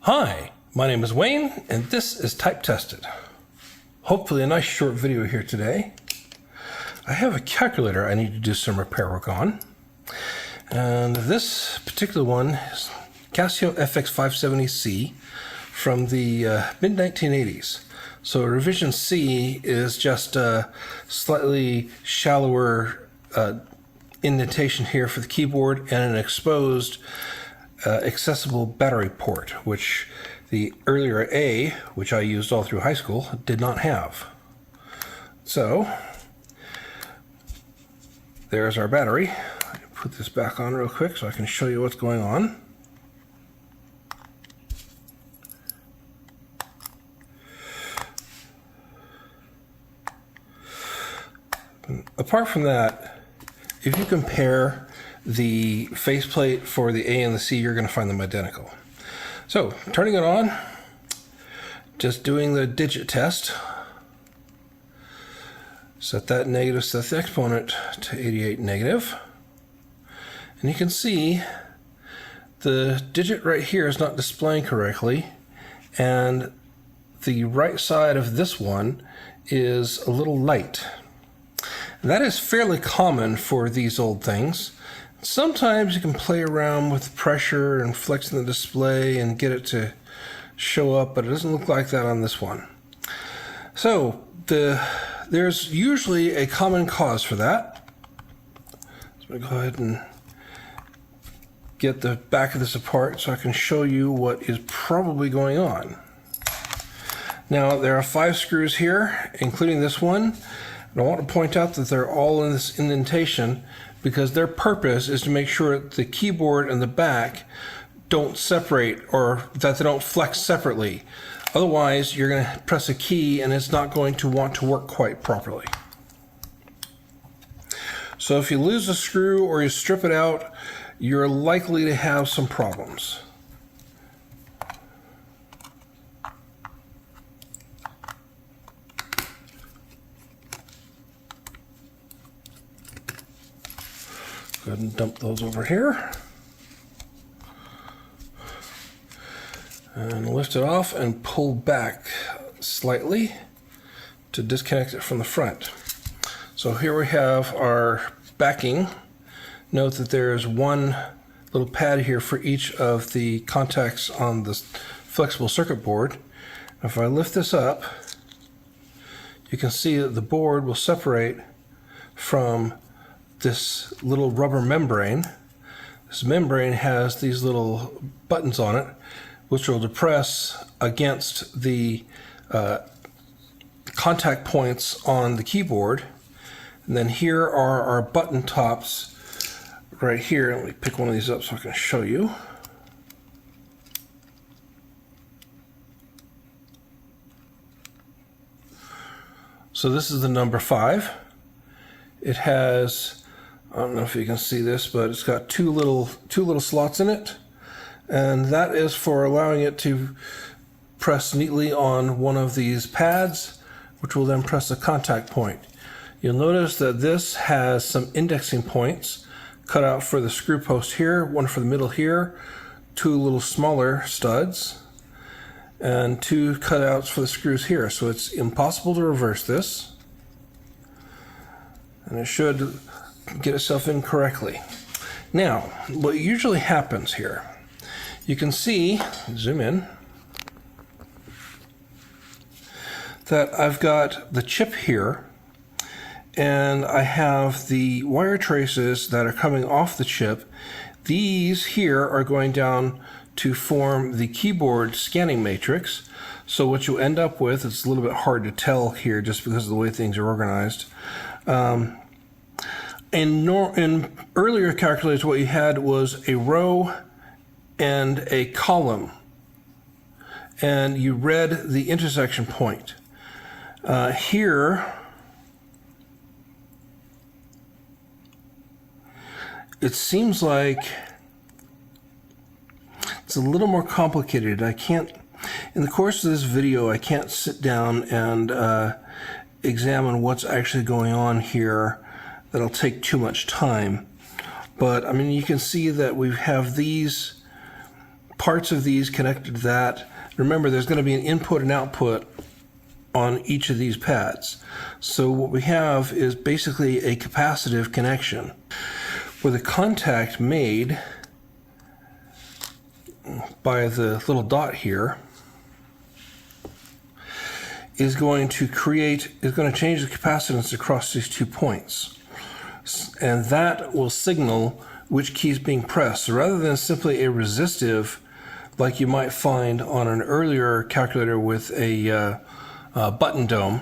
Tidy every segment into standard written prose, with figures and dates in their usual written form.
Hi, my name is Wayne, and this is Type Tested. Hopefully a nice short video here today. I have a calculator I need to do some repair work on. And this particular one is Casio fx-570c from the mid-1980s. So revision C is just a slightly shallower indentation here for the keyboard and an exposed accessible battery port, which the earlier A, which I used all through high school, did not have. So there's our battery. I can put this back on real quick so I can show you what's going on. Apart from that, if you compare the faceplate for the A and the C, you're going to find them identical. So, turning it on, just doing the digit test. Set that negative, set the exponent to 88 negative. And you can see the digit right here is not displaying correctly, and the right side of this one is a little light. And that is fairly common for these old things. Sometimes you can play around with pressure and flexing the display and get it to show up, but it doesn't look like that on this one. So there's usually a common cause for that. So I'm going to go ahead and get the back of this apart so I can show you what is probably going on. Now there are 5 screws here, including this one. And I want to point out that they're all in this indentation because their purpose is to make sure that the keyboard and the back don't separate, or that they don't flex separately. Otherwise, you're going to press a key and it's not going to want to work quite properly. So if you lose a screw or you strip it out, you're likely to have some problems. Go ahead and dump those over here. And lift it off and pull back slightly to disconnect it from the front. So here we have our backing. Note that there is one little pad here for each of the contacts on the flexible circuit board. If I lift this up, you can see that the board will separate from this little rubber membrane. This membrane has these little buttons on it, which will depress against the contact points on the keyboard. And then here are our button tops right here. Let me pick one of these up so I can show you. So this is the number 5. It has, I don't know if you can see this, but it's got two little slots in it, and that is for allowing it to press neatly on one of these pads, which will then press the contact point. You'll notice that this has some indexing points cut out for the screw post here, one for the middle here, 2 little smaller studs, and 2 cutouts for the screws here. So it's impossible to reverse this, and it should get itself in correctly. Now, what usually happens here, you can see, zoom in, that I've got the chip here, and I have the wire traces that are coming off the chip. These here are going down to form the keyboard scanning matrix. So what you end up with, it's a little bit hard to tell here just because of the way things are organized. In earlier calculators, what you had was a row and a column, and you read the intersection point. Here, it seems like it's a little more complicated. I can't, in the course of this video, I can't sit down and examine what's actually going on here. That'll take too much time. But I mean, you can see that we have these parts of these connected to that. Remember, there's going to be an input and output on each of these pads. So what we have is basically a capacitive connection where the contact made by the little dot here is going to change the capacitance across these 2 points. And that will signal which key is being pressed. So rather than simply a resistive like you might find on an earlier calculator with a button dome,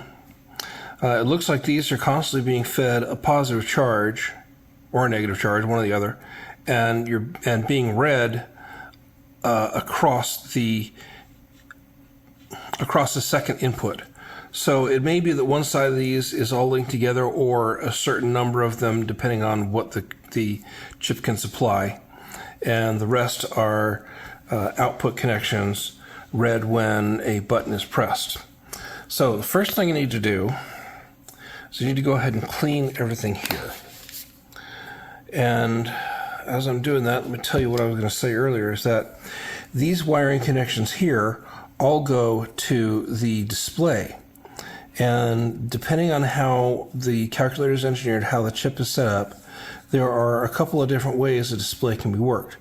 it looks like these are constantly being fed a positive charge or a negative charge, one or the other, and being read across the second input. So it may be that one side of these is all linked together, or a certain number of them, depending on what the chip can supply, and the rest are output connections read when a button is pressed. So the first thing you need to do is you need to go ahead and clean everything here. And as I'm doing that, let me tell you what I was going to say earlier, is that these wiring connections here all go to the display. And depending on how the calculator is engineered, how the chip is set up, there are a couple of different ways the display can be worked.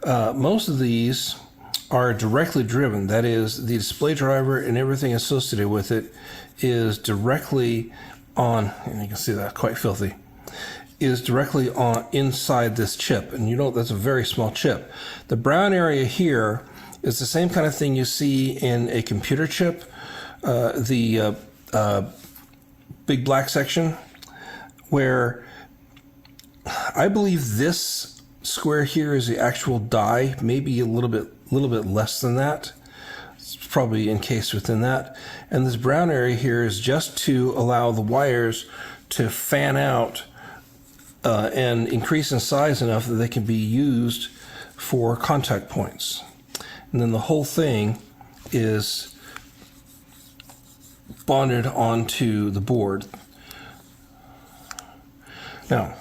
Most of these are directly driven. That is, the display driver and everything associated with it is directly on, and you can see that quite filthy, is directly on inside this chip. And you know that's a very small chip. The brown area here is the same kind of thing you see in a computer chip, the big black section, where I believe this square here is the actual die, maybe a little bit less than that. It's probably encased within that. And this brown area here is just to allow the wires to fan out and increase in size enough that they can be used for contact points. And then the whole thing is bonded onto the board. Now,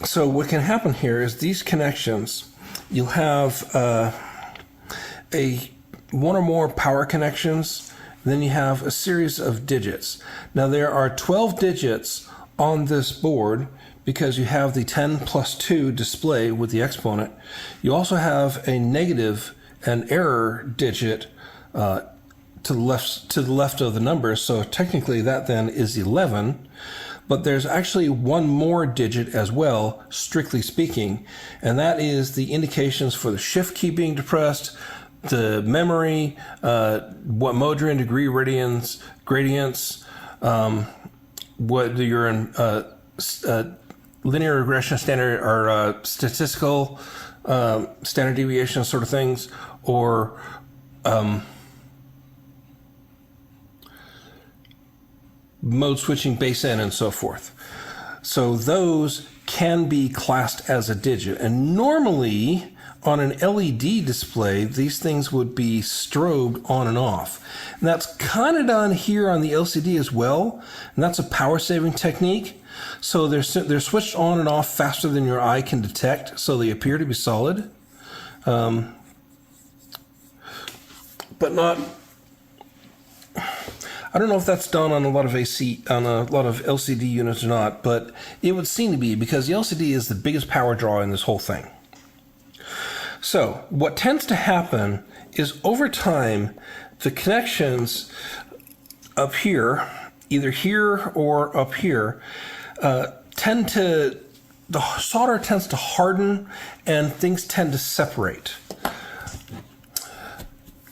so what can happen here is these connections, you'll have one or more power connections, then you have a series of digits. Now there are 12 digits on this board because you have the 10 plus 2 display with the exponent. You also have a negative and error digit to the left of the numbers, so technically that then is 11. But there's actually one more digit as well, strictly speaking, and that is the indications for the shift key being depressed, the memory, what mode you're in, degree, radians, gradients, whether you're in linear regression, standard or statistical standard deviation sort of things, or mode switching, base N, and so forth. So those can be classed as a digit. And normally on an LED display, these things would be strobed on and off. And that's kind of done here on the LCD as well. And that's a power saving technique. So they're switched on and off faster than your eye can detect, so they appear to be solid. But not, I don't know if that's done on a lot of LCD units or not, but it would seem to be, because the LCD is the biggest power draw in this whole thing. So what tends to happen is over time, the connections up here, either here or up here, the solder tends to harden and things tend to separate.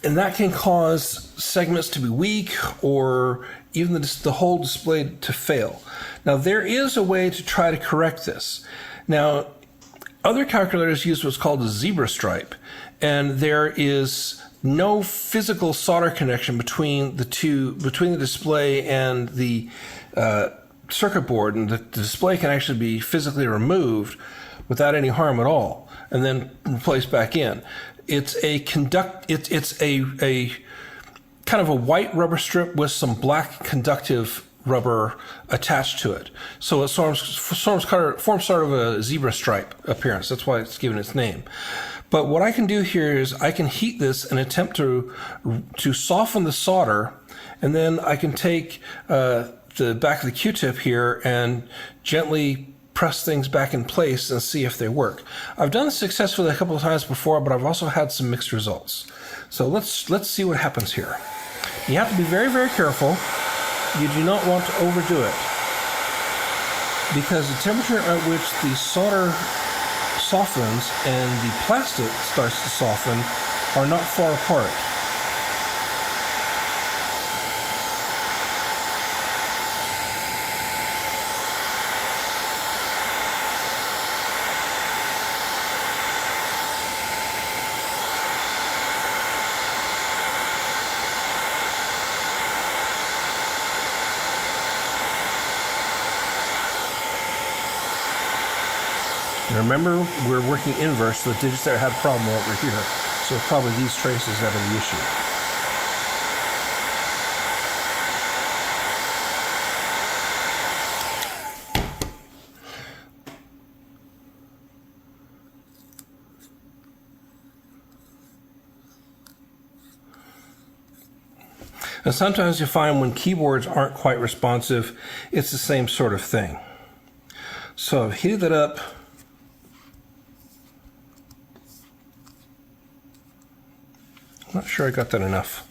And that can cause segments to be weak, or even the whole display to fail. Now, there is a way to try to correct this. Now, other calculators use what's called a zebra stripe, and there is no physical solder connection between the display and the circuit board, and the display can actually be physically removed without any harm at all, and then replaced back in. It's a kind of a white rubber strip with some black conductive rubber attached to it. So it forms sort of a zebra stripe appearance. That's why it's given its name. But what I can do here is I can heat this and attempt to soften the solder, and then I can take the back of the Q-tip here and gently press things back in place and see if they work. I've done this successfully a couple of times before, but I've also had some mixed results. So let's see what happens here. You have to be very, very careful. You do not want to overdo it, because the temperature at which the solder softens and the plastic starts to soften are not far apart. And remember, we're working inverse, so the digits that had a problem are over here. So it's probably these traces that are the issue. And sometimes you find when keyboards aren't quite responsive, it's the same sort of thing. So I've heated that up. I'm not sure I got that enough.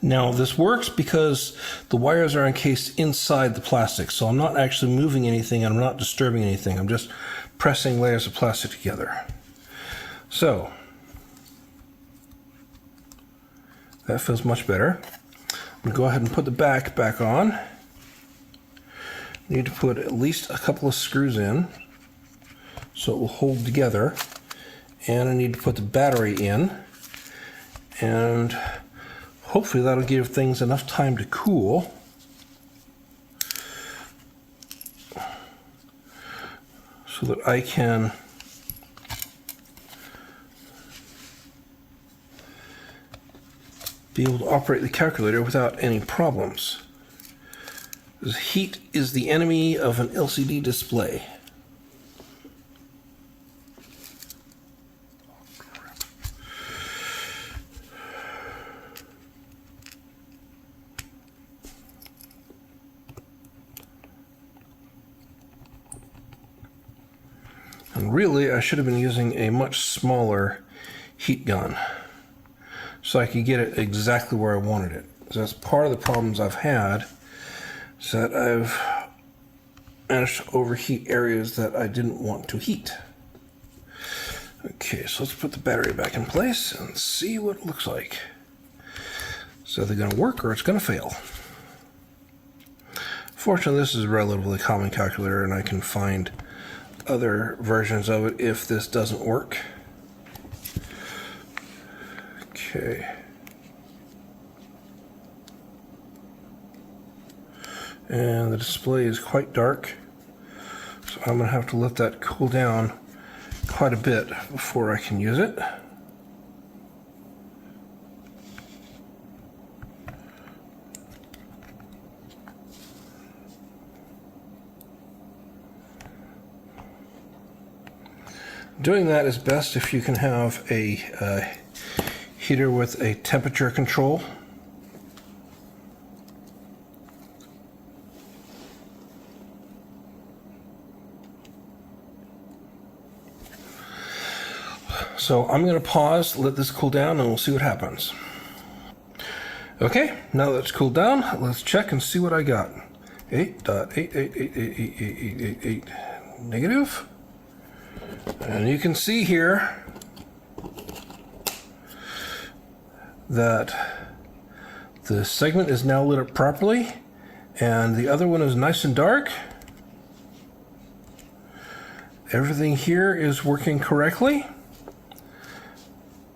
Now this works because the wires are encased inside the plastic, so I'm not actually moving anything and I'm not disturbing anything. I'm just pressing layers of plastic together. So that feels much better. I'm going to go ahead and put the back on. Need to put at least a couple of screws in so it will hold together, and I need to put the battery in, and hopefully that'll give things enough time to cool. So that I can be able to operate the calculator without any problems. Because heat is the enemy of an LCD display. And really, I should have been using a much smaller heat gun so I could get it exactly where I wanted it. So that's part of the problems I've had, is that I've managed to overheat areas that I didn't want to heat. Okay, so let's put the battery back in place and see what it looks like. It's either going to work or it's going to fail. Fortunately, this is a relatively common calculator, and I can find other versions of it if this doesn't work. Okay. And the display is quite dark, so I'm going to have to let that cool down quite a bit before I can use it. Doing that is best if you can have a heater with a temperature control. So I'm going to pause, let this cool down, and we'll see what happens. Okay, now that it's cooled down, let's check and see what I got. 8.88888888 negative. And you can see here that the segment is now lit up properly, and the other one is nice and dark. Everything here is working correctly.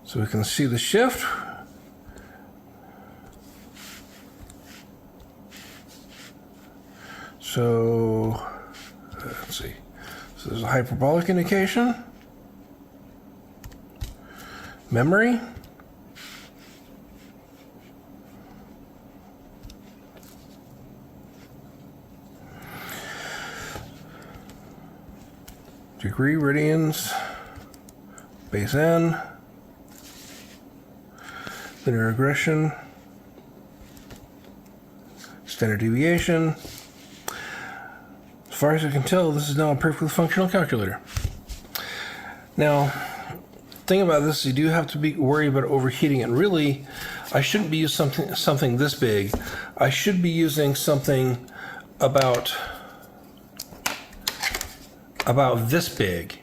So we can see the shift. So let's see. So there's a hyperbolic indication, memory, degree, radians, base N, linear regression, standard deviation. As far as I can tell, this is now a perfectly functional calculator. Now, the thing about this is you do have to be worried about overheating, and really, I shouldn't be using something this big. I should be using something about this big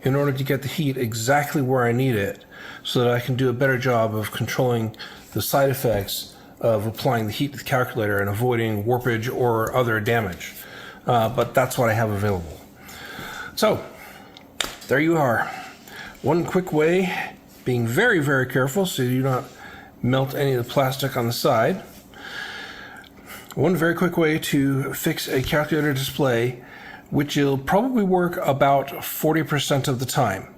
in order to get the heat exactly where I need it, so that I can do a better job of controlling the side effects of applying the heat to the calculator and avoiding warpage or other damage. But that's what I have available. So there you are. One quick way, being very, very careful so you do not melt any of the plastic on the side. One very quick way to fix a calculator display, which will probably work about 40% of the time.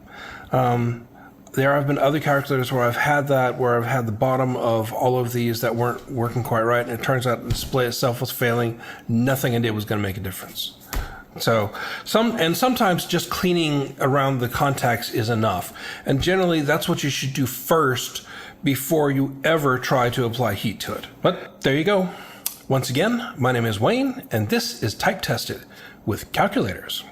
There have been other calculators where I've had the bottom of all of these that weren't working quite right, and it turns out the display itself was failing. Nothing I did was going to make a difference. So sometimes just cleaning around the contacts is enough. And generally that's what you should do first before you ever try to apply heat to it. But there you go. Once again, my name is Wayne, and this is Type Tested with calculators.